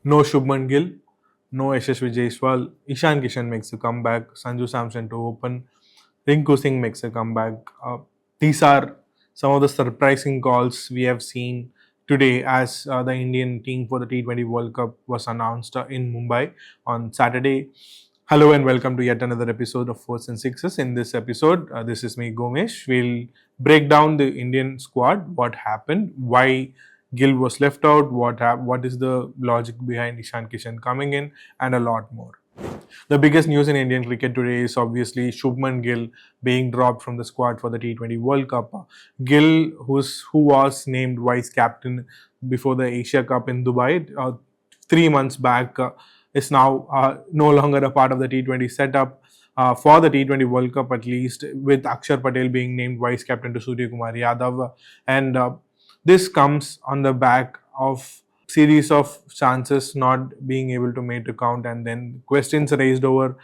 No Shubman Gill, no Yashasvi Jaiswal. Ishan Kishan makes a comeback. Sanju Samson to open. Rinku Singh makes a comeback. These are some of the surprising calls we have seen today as the Indian team for the T20 World Cup was announced in Mumbai on Saturday. Hello and welcome to yet another episode of Fours and Sixes. In this episode, this is me, Gomesh. We'll break down the Indian squad, what happened, why Gill was left out, what is the logic behind Ishan Kishan coming in, and a lot more. The biggest news in Indian cricket today is obviously Shubman Gill being dropped from the squad for the T20 World Cup. Gill, who was named vice captain before the Asia Cup in Dubai 3 months back, is now no longer a part of the T20 setup. For the T20 World Cup, at least, with Akshar Patel being named vice captain to Surya Kumar Yadav, and this comes on the back of series of chances not being able to make a count, and then questions raised over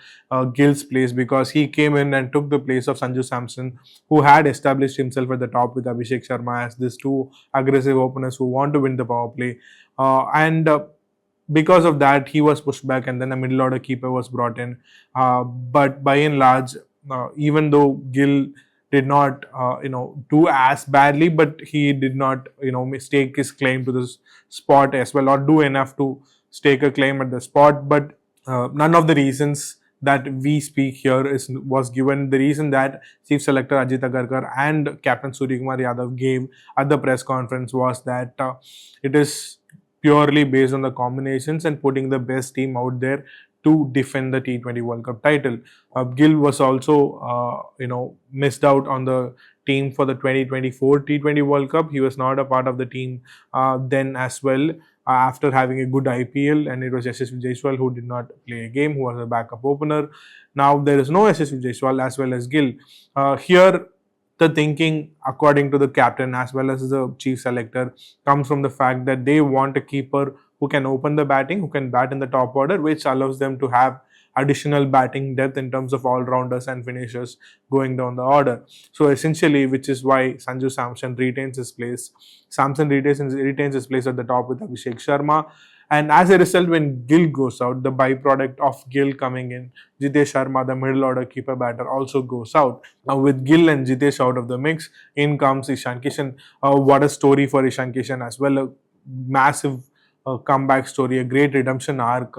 Gill's place because he came in and took the place of Sanju Samson, who had established himself at the top with Abhishek Sharma as these two aggressive openers who want to win the power play. And Because of that, he was pushed back, and then a middle order keeper was brought in. But by and large, even though Gill did not, do as badly, but he did not, mistake his claim to this spot as well, or do enough to stake a claim at the spot. But none of the reasons that we speak here was given. The reason that Chief Selector Ajit Agarkar and Captain Suryakumar Yadav gave at the press conference was that it is purely based on the combinations and putting the best team out there to defend the T20 World Cup title. Gill was also, missed out on the team for the 2024 T20 World Cup. He was not a part of the team then as well. After having a good IPL, and it was Yashasvi Jaiswal who did not play a game, who was a backup opener. Now there is no Yashasvi Jaiswal as well as Gill. Here, the thinking, according to the captain as well as the chief selector, comes from the fact that they want a keeper who can open the batting, who can bat in the top order, which allows them to have additional batting depth in terms of all-rounders and finishers going down the order. So essentially, which is why Sanju Samson retains his place. Samson retains his place at the top with Abhishek Sharma. And as a result, when Gill goes out, the byproduct of Gill coming in, Jitesh Sharma, the middle order keeper batter, also goes out. Now, with Gill and Jitesh out of the mix, in comes Ishan Kishan. What a story for Ishan Kishan as well. A massive comeback story, a great redemption arc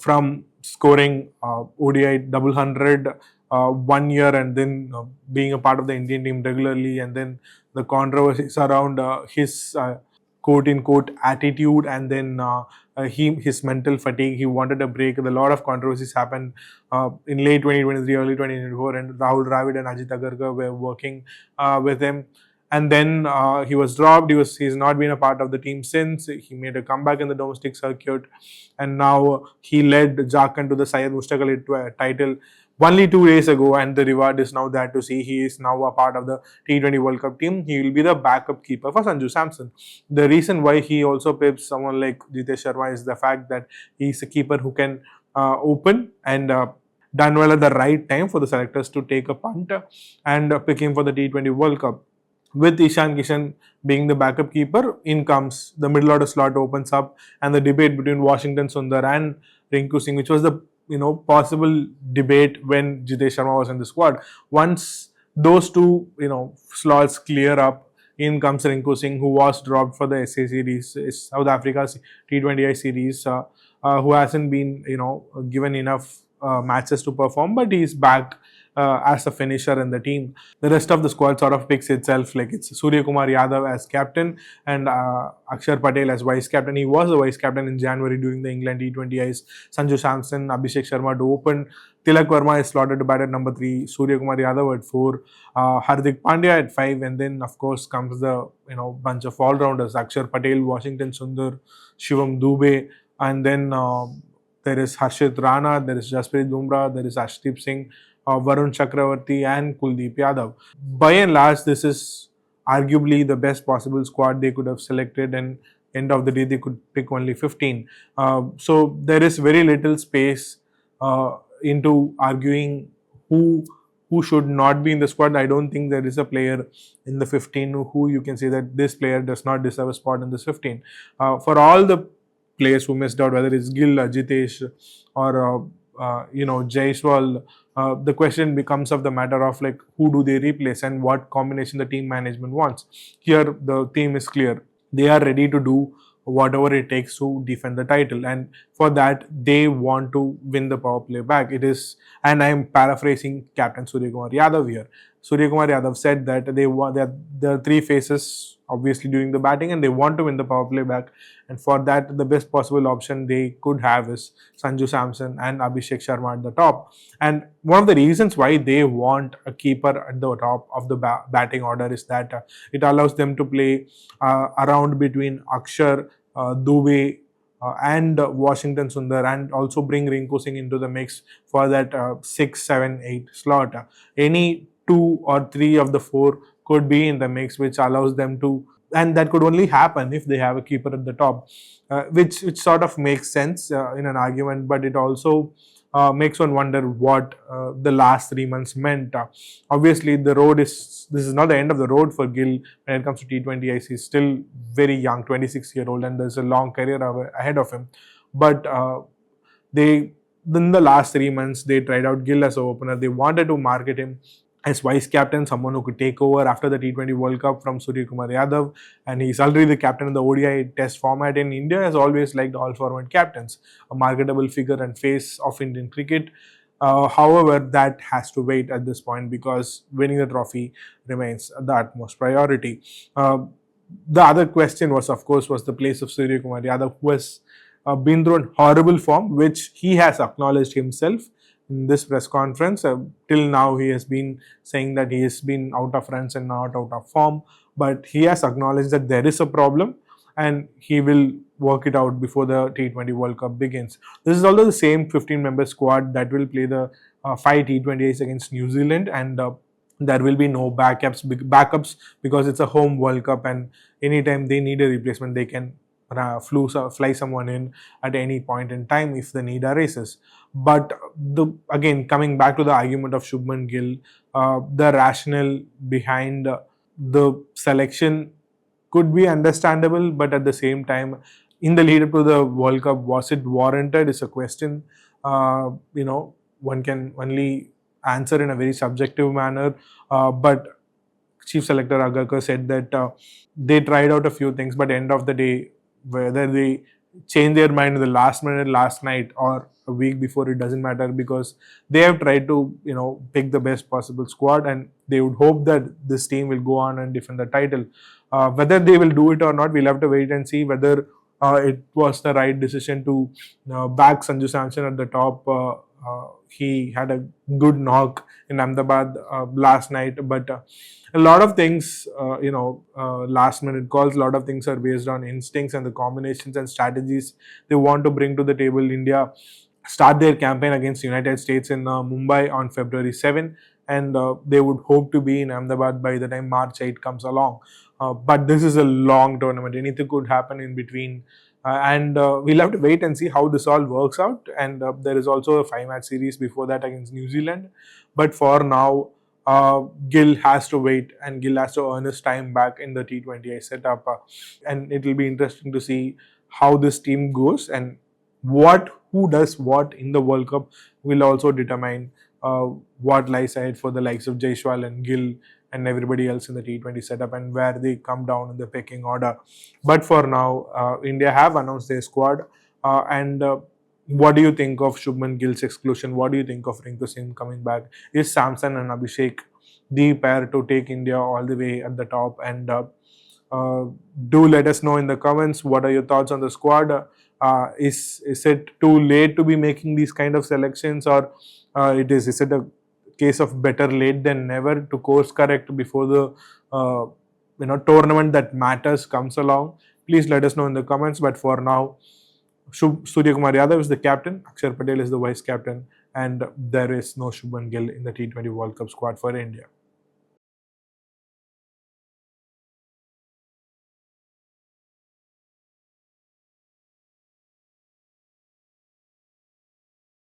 from scoring ODI double hundred 1 year and then being a part of the Indian team regularly, and then the controversies around his quote unquote attitude, and then his mental fatigue. He wanted a break. A lot of controversies happened in late 2023, early 2024, and Rahul Dravid and Ajit Agarkar were working with him. And then he was dropped. He's not been a part of the team since. He made a comeback in the domestic circuit, and now he led Jharkhand to the Syed Mushtaq Ali title only 2 days ago, and the reward is now there to see. He is now a part of the T20 World Cup team. He will be the backup keeper for Sanju Samson. The reason why he also pips someone like Jitesh Sharma is the fact that he's a keeper who can open and done well at the right time for the selectors to take a punt and pick him for the T20 World Cup. With Ishan Kishan being the backup keeper, in comes the middle order slot opens up, and the debate between Washington Sundar and Rinku Singh, which was the possible debate when Jitesh Sharma was in the squad. Once those two slots clear up, in comes Rinku Singh, who was dropped for the SA series, South Africa's T20I series, who hasn't been given enough matches to perform, but he's back as a finisher in the team. The rest of the squad sort of picks itself, like it's Surya Kumar Yadav as captain and Akshar Patel as vice captain. He was the vice captain in January during the England T20Is. Sanju Samson, Abhishek Sharma to open. Tilak Verma is slotted to bat at number 3. Surya Kumar Yadav at 4. Hardik Pandya at 5. And then, of course, comes the bunch of all-rounders. Akshar Patel, Washington Sundar, Shivam Dube. And then there is Harshit Rana, there is Jasprit Bumrah, there is Ashdeep Singh, Varun Chakravarti and Kuldeep Yadav. By and large, this is arguably the best possible squad they could have selected, and end of the day they could pick only 15. So there is very little space into arguing who should not be in the squad. I don't think there is a player in the 15 who you can say that this player does not deserve a spot in this 15. For all the players who missed out, whether it's Gill, Jitesh, or Jaiswal. The question becomes of the matter of like who do they replace and what combination the team management wants. Here, the theme is clear. They are ready to do whatever it takes to defend the title, and for that they want to win the power play back. It is, and I am paraphrasing Captain Surya Kumar Yadav here. Surya Kumar Yadav said that they want that there are three phases obviously during the batting, and they want to win the power play back. And for that, the best possible option they could have is Sanju Samson and Abhishek Sharma at the top. And one of the reasons why they want a keeper at the top of the batting order is that it allows them to play around between Akshar, Dubey, and Washington Sundar, and also bring Rinku Singh into the mix for that 6, 7, 8 slot. Any two or three of the four could be in the mix, which allows them to, and that could only happen if they have a keeper at the top, which sort of makes sense in an argument, but it also makes one wonder what the last 3 months meant. Obviously, this is not the end of the road for Gill when it comes to T20Is. He's still very young, 26-year-old, and there's a long career ahead of him. But they, in the last 3 months, they tried out Gill as an opener. They wanted to market him as vice captain, someone who could take over after the T20 World Cup from Surya Kumar Yadav, and he's already the captain of the ODI test format. In India has always liked all format captains, a marketable figure and face of Indian cricket. However, that has to wait at this point because winning the trophy remains the utmost priority. The other question was, of course, was the place of Surya Kumar Yadav, who has been through an horrible form, which he has acknowledged himself in this press conference. Till now, he has been saying that he has been out of runs and not out of form, but he has acknowledged that there is a problem and he will work it out before the T20 World Cup begins. This is also the same 15-member squad that will play the 5 T20Is against New Zealand, and there will be no backups because it's a home World Cup, and anytime they need a replacement, they can fly someone in at any point in time if the need arises. But again, coming back to the argument of Shubman Gill, the rationale behind the selection could be understandable, but at the same time, in the lead up to the World Cup, was it warranted is a question. One can only answer in a very subjective manner. But Chief Selector Agarkar said that they tried out a few things, but end of the day, whether they change their mind in the last minute, last night, or a week before, it doesn't matter because they have tried to, pick the best possible squad, and they would hope that this team will go on and defend the title. Whether they will do it or not, we'll have to wait and see whether it was the right decision to back Sanju Samson at the top. He had a good knock in Ahmedabad last night, but a lot of things, last minute calls, a lot of things are based on instincts and the combinations and strategies they want to bring to the table. India start their campaign against United States in Mumbai on February 7, and they would hope to be in Ahmedabad by the time March 8 comes along. But this is a long tournament. Anything could happen in between. And we'll have to wait and see how this all works out. And there is also a 5-match series before that against New Zealand. But for now, Gill has to wait, and Gill has to earn his time back in the T20I setup. And it will be interesting to see how this team goes, and who does what in the World Cup will also determine what lies ahead for the likes of Jaiswal and Gill and everybody else in the T20 setup, and where they come down in the pecking order. But for now, India have announced their squad. And what do you think of Shubman Gill's exclusion? What do you think of Rinku Singh coming back? Is Samson and Abhishek the pair to take India all the way at the top? And do let us know in the comments what are your thoughts on the squad. Is it too late to be making these kind of selections, or is it a case of better late than never to course correct before the tournament that matters comes along? Please let us know in the comments. But for now, Surya Kumar Yadav is the captain, Akshar Patel is the vice captain, and there is no Shubman Gill in the T20 World Cup squad for India.